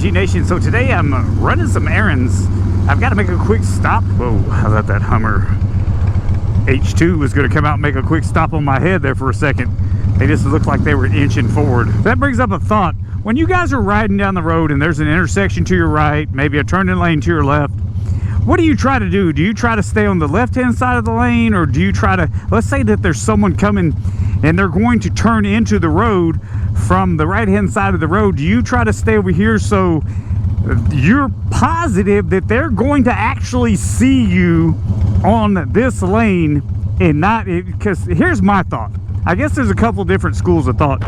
OMG Nation. So today I'm running some errands. I've got to make a quick stop. Whoa, I thought that Hummer H2 was going to come out and make a quick stop on my head there for a second. They just looked like they were inching forward. That brings up a thought. When you guys are riding down the road and there's an intersection to your right, maybe a turning lane to your left, what do you try to do? Do you try to stay on the left-hand side of the lane, or do you try to, let's say that there's someone coming and they're going to turn into the road from the right-hand side of the road, do you try to stay over here so you're positive that they're going to actually see you on this lane and not, because here's my thought. I guess there's a couple different schools of thought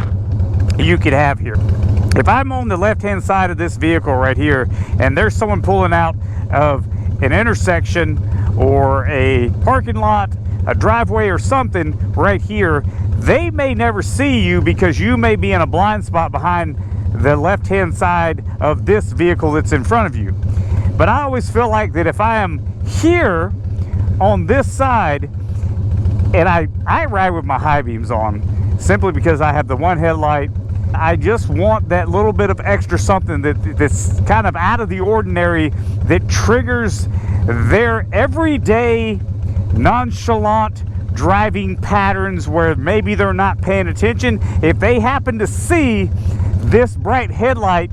you could have here. If I'm on the left-hand side of this vehicle right here and there's someone pulling out of an intersection or a parking lot, a driveway or something right here, they may never see you because you may be in a blind spot behind the left-hand side of this vehicle that's in front of you. But I always feel like that if I am here on this side, and I ride with my high beams on simply because I have the one headlight, I just want that little bit of extra something that's kind of out of the ordinary, that triggers their everyday nonchalant driving patterns where maybe they're not paying attention. If they happen to see this bright headlight,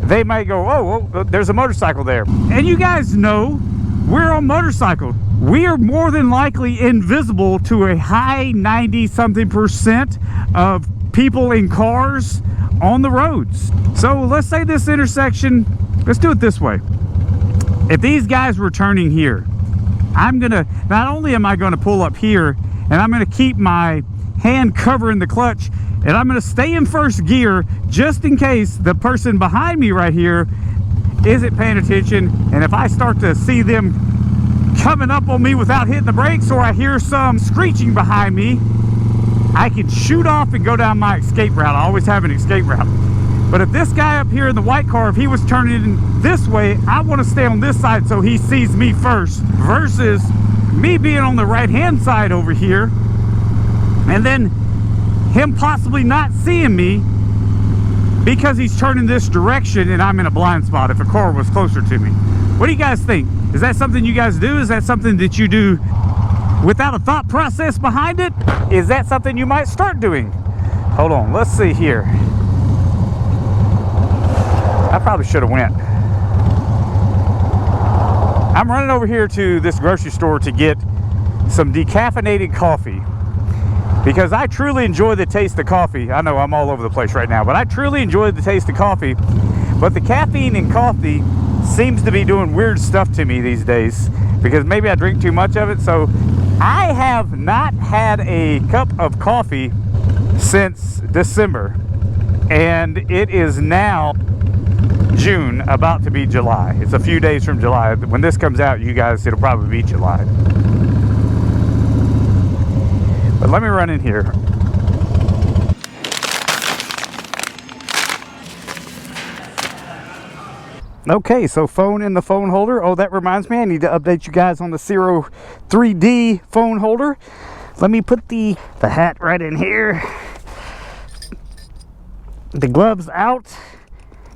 they might go, oh, there's a motorcycle there. And you guys know we're on motorcycle. We are more than likely invisible to a high 90-something% of people in cars on the roads. So let's say this intersection, let's do it this way. If these guys were turning here, not only am I gonna pull up here, and I'm gonna keep my hand covering the clutch, and I'm gonna stay in first gear just in case the person behind me right here isn't paying attention, and if I start to see them coming up on me without hitting the brakes, or I hear some screeching behind me, I can shoot off and go down my escape route. I always have an escape route. But if this guy up here in the white car, if he was turning in this way, I want to stay on this side so he sees me first, versus me being on the right-hand side over here and then him possibly not seeing me because he's turning this direction and I'm in a blind spot if a car was closer to me. What do you guys think? Is that something you guys do? Is that something that you do without a thought process behind it? Is that something you might start doing? Hold on, let's see here. I probably should have went. I'm running over here to this grocery store to get some decaffeinated coffee because I truly enjoy the taste of coffee. I know I'm all over the place right now, but I truly enjoy the taste of coffee. But the caffeine in coffee seems to be doing weird stuff to me these days because maybe I drink too much of it. So I have not had a cup of coffee since December, and it is now June, about to be July. It's a few days from July. When this comes out, you guys, it'll probably be July. But let me run in here. Okay, so phone in the phone holder. Oh, that reminds me, I need to update you guys on the Ciro 3D phone holder. Let me put the hat right in here. The gloves out.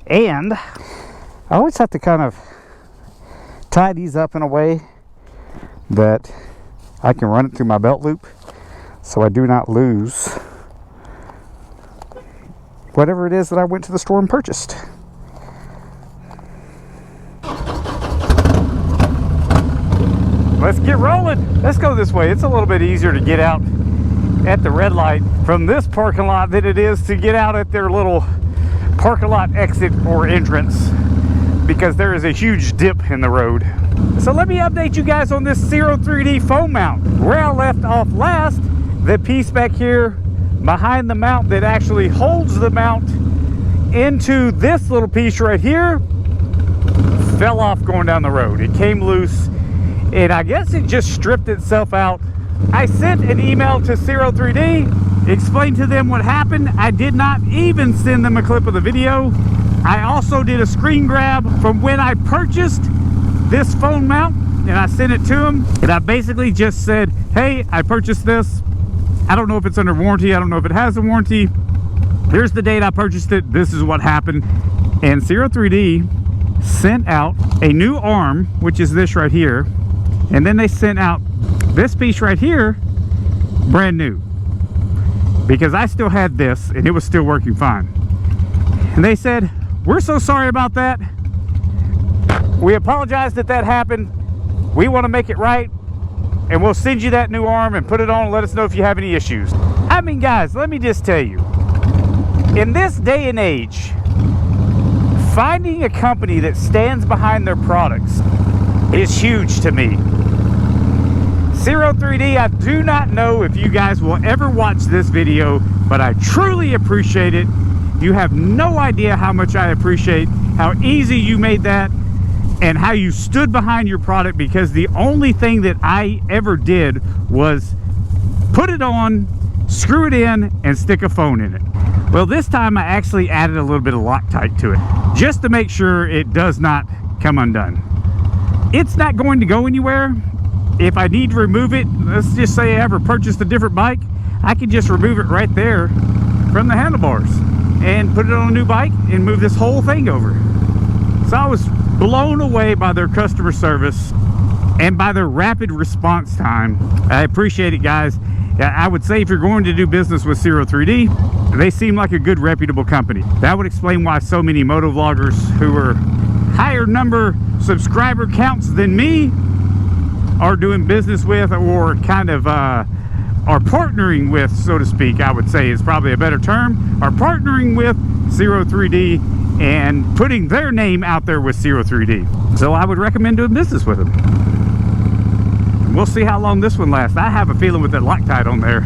And I always have to kind of tie these up in a way that I can run it through my belt loop so I do not lose whatever it is that I went to the store and purchased. Let's get rolling. Let's go this way. It's a little bit easier to get out at the red light from this parking lot than it is to get out at their little parking lot exit or entrance, because there is a huge dip in the road. So let me update you guys on this Ciro 3D phone mount. Where I left off last, the piece back here behind the mount that actually holds the mount into this little piece right here fell off going down the road. It came loose and I guess it just stripped itself out. I sent an email to Ciro 3D, explained to them what happened. I did not even send them a clip of the video. I also did a screen grab from when I purchased this phone mount and I sent it to them. And I basically just said, hey, I purchased this. I don't know if it's under warranty. I don't know if it has a warranty. Here's the date I purchased it. This is what happened. And Ciro 3D sent out a new arm, which is this right here, and then they sent out this piece right here brand new, because I still had this and it was still working fine. And they said, we're so sorry about that, we apologize that that happened, we want to make it right, and we'll send you that new arm and put it on and let us know if you have any issues. I mean, guys, let me just tell you, in this day and age, finding a company that stands behind their products is huge to me. Ciro 3D, I do not know if you guys will ever watch this video, but I truly appreciate it. You have no idea how much I appreciate how easy you made that and how you stood behind your product, because the only thing that I ever did was put it on, screw it in, and stick a phone in it. Well, this time I actually added a little bit of Loctite to it, just to make sure it does not come undone. It's not going to go anywhere. If I need to remove it, let's just say I ever purchased a different bike, I can just remove it right there from the handlebars and put it on a new bike and move this whole thing over. So I was blown away by their customer service and by their rapid response time. I appreciate it, guys. I would say if you're going to do business with Ciro 3D, they seem like a good, reputable company. That would explain why so many moto vloggers who are higher number subscriber counts than me are doing business with, or kind of are partnering with, so to speak, I would say is probably a better term, are partnering with Ciro 3D and putting their name out there with Ciro 3D. So I would recommend doing business with them. And we'll see how long this one lasts. I have a feeling with that Loctite on there,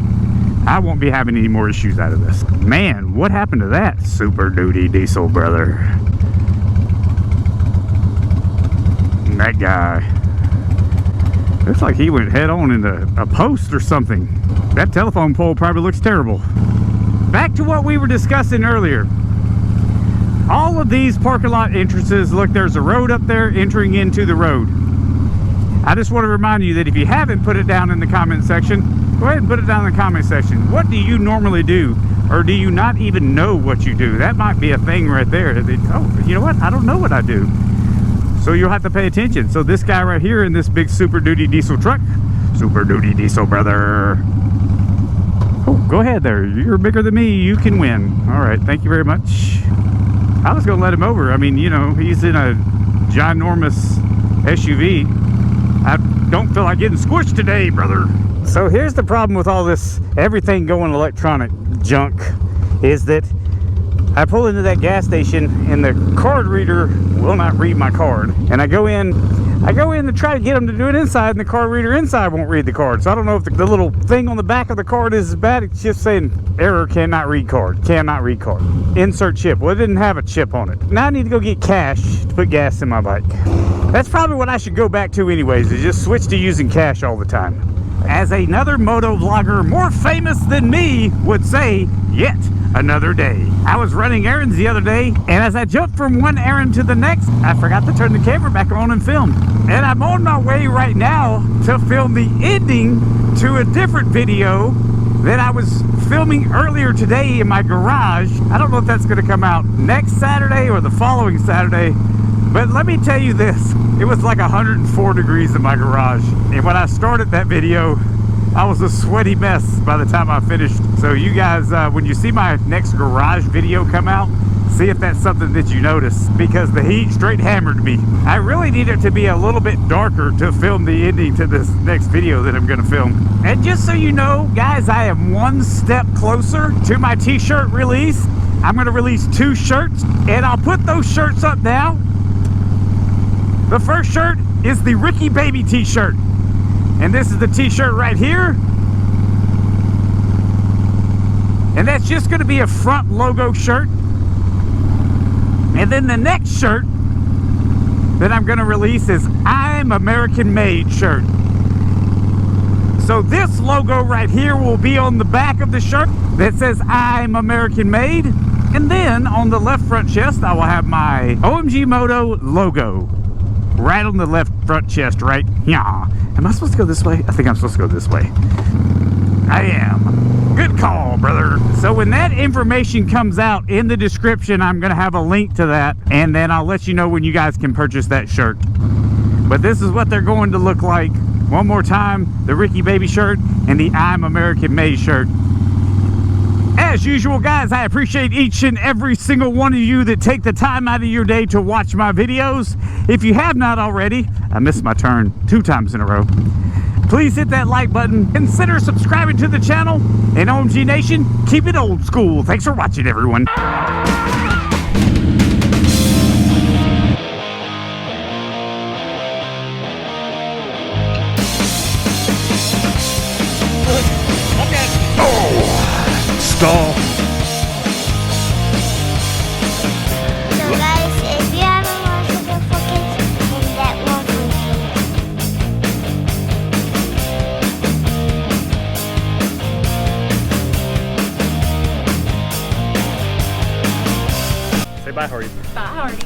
I won't be having any more issues out of this. Man, what happened to that Super Duty diesel, brother? That guy looks like he went head on into a post or something. That telephone pole probably looks terrible. Back to what we were discussing earlier. All of these parking lot entrances, look, there's a road up there entering into the road. I just want to remind you that if you haven't put it down in the comment section, go ahead and put it down in the comment section. What do you normally do? Or do you not even know what you do? That might be a thing right there. Oh, you know what? I don't know what I do. So you'll have to pay attention. So this guy right here in this big Super Duty diesel truck, Super Duty diesel, brother. Oh, go ahead there. You're bigger than me. You can win. All right. Thank you very much. I was going to let him over. I mean, you know, he's in a ginormous SUV. I don't feel like getting squished today, brother. So here's the problem with all this, everything going electronic junk, is that I pull into that gas station and the card reader will not read my card. And I go in to try to get them to do it inside, and the card reader inside won't read the card. So I don't know if the little thing on the back of the card is bad. It's just saying error, cannot read card, cannot read card. Insert chip. Well, it didn't have a chip on it. Now I need to go get cash to put gas in my bike. That's probably what I should go back to anyways, is just switch to using cash all the time. As another moto vlogger more famous than me would say, yet another day. I was running errands the other day, and as I jumped from one errand to the next, I forgot to turn the camera back on and film. And I'm on my way right now to film the ending to a different video that I was filming earlier today in my garage. I don't know if that's going to come out next Saturday or the following Saturday, but let me tell you this, it was like 104 degrees in my garage, and when I started that video, I was a sweaty mess by the time I finished. So you guys, when you see my next garage video come out, see if that's something that you notice, because the heat straight hammered me. I really need it to be a little bit darker to film the ending to this next video that I'm going to film. And just so you know, guys, I am one step closer to my t-shirt release. I'm going to release 2 shirts, and I'll put those shirts up now. The first shirt is the Ricky Baby t-shirt. And this is the t-shirt right here. And that's just going to be a front logo shirt. And then the next shirt that I'm going to release is I'm American Made shirt. So this logo right here will be on the back of the shirt that says I'm American Made. And then on the left front chest, I will have my OMG Moto logo right on the left front chest, right? Yeah. Am I supposed to go this way? I think I'm supposed to go this way. I am. Good call, brother. So when that information comes out in the description, I'm going to have a link to that, and then I'll let you know when you guys can purchase that shirt. But this is what they're going to look like. One more time, the Ricky Baby shirt and the I'm American Made shirt. As usual, guys, I appreciate each and every single one of you that take the time out of your day to watch my videos. If you have not already, I missed my turn 2 times in a row. Please hit that like button. Consider subscribing to the channel. And OMG Nation, keep it old school. Thanks for watching, everyone. Stall. So guys, if you haven't watched the focus, then that won't be. Say bye, Harley. Bye, Harley.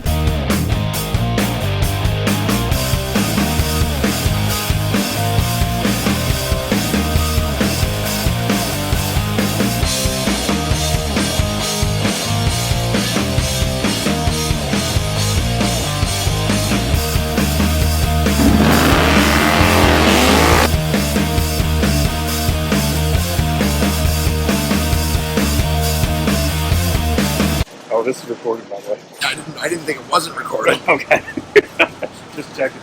Oh, this is recorded, by the way. I didn't think it wasn't recorded. Okay. Just checking.